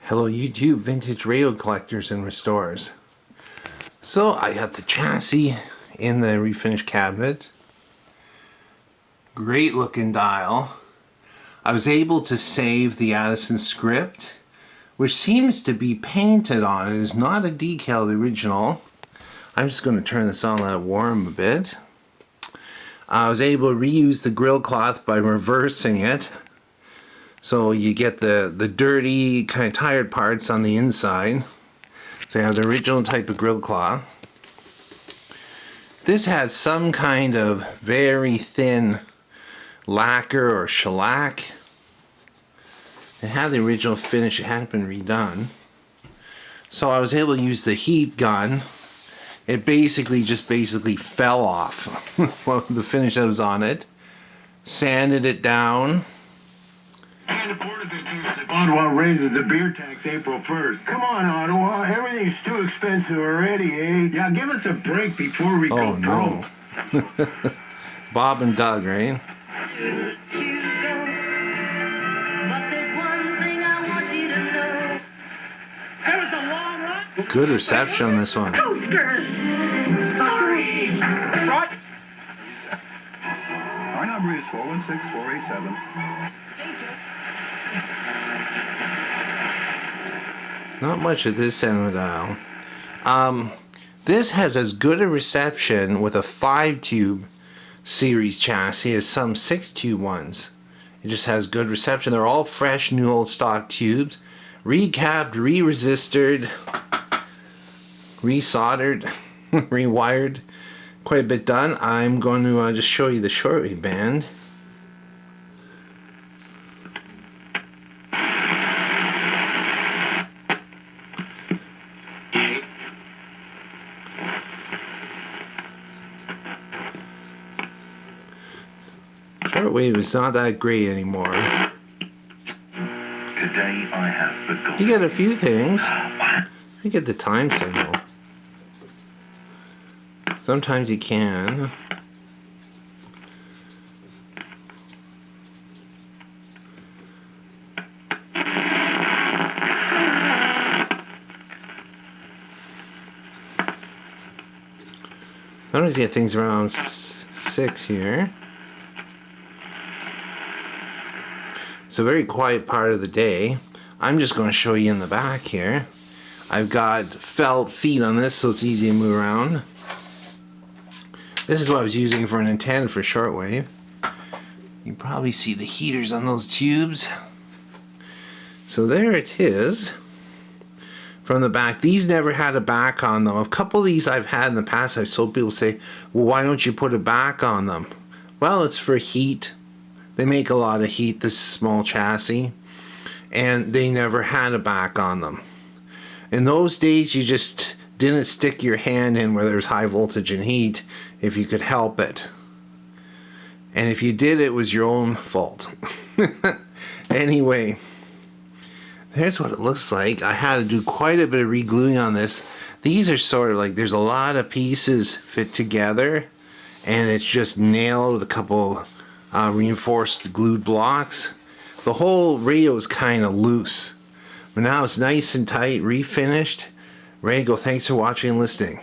Hello YouTube, vintage radio collectors and restorers. So I got the chassis in the refinished cabinet. Great looking dial. I was able to save the Addison script, which seems to be painted on it. It's not a decal, the original. I'm just going to turn this on, let it warm a bit. I was able to reuse the grill cloth by reversing it. So you get the dirty, kind of tired parts on the inside. So you have the original type of grill cloth. This has some kind of very thin lacquer or shellac. It had the original finish, it hadn't been redone. So I was able to use the heat gun. It basically fell off the finish that was on it. Sanded it down. Ottawa raises the beer tax April 1st. Come on, Ottawa. Everything's too expensive already, eh? Yeah, give us a break before we go broke. Bob and Doug, right? Good reception on this one. Sorry. Our number is 416-487. Not much at this end of the dial. This has as good a reception with a 5-tube series chassis as some 6-tube ones. It just has good reception. They're all fresh, new old stock tubes. Recapped, re-resisted, re-soldered, rewired. Quite a bit done. I'm going to just show you the shortwave band. Shortwave is not that great anymore. Today I have forgotten. You get a few things. You get the time signal. Sometimes you can. Sometimes you get things around 6 here. It's a very quiet part of the day. I'm just going to show you in the back here. I've got felt feet on this so it's easy to move around. This is what I was using for an antenna for shortwave. You can probably see the heaters on those tubes. So there it is from the back. These never had a back on them. A couple of these I've had in the past. I've sold people say, well, why don't you put a back on them? Well, it's for heat. They make a lot of heat, this small chassis, and they never had a back on them. In those days, you just didn't stick your hand in where there's high voltage and heat if you could help it. And if you did, it was your own fault. Anyway, there's what it looks like. I had to do quite a bit of re-gluing on this. These are sort of like, there's a lot of pieces fit together, and it's just nailed with a couple reinforced glued blocks. The whole radio is kind of loose, but now it's nice and tight, refinished, ready to go. Thanks for watching and listening.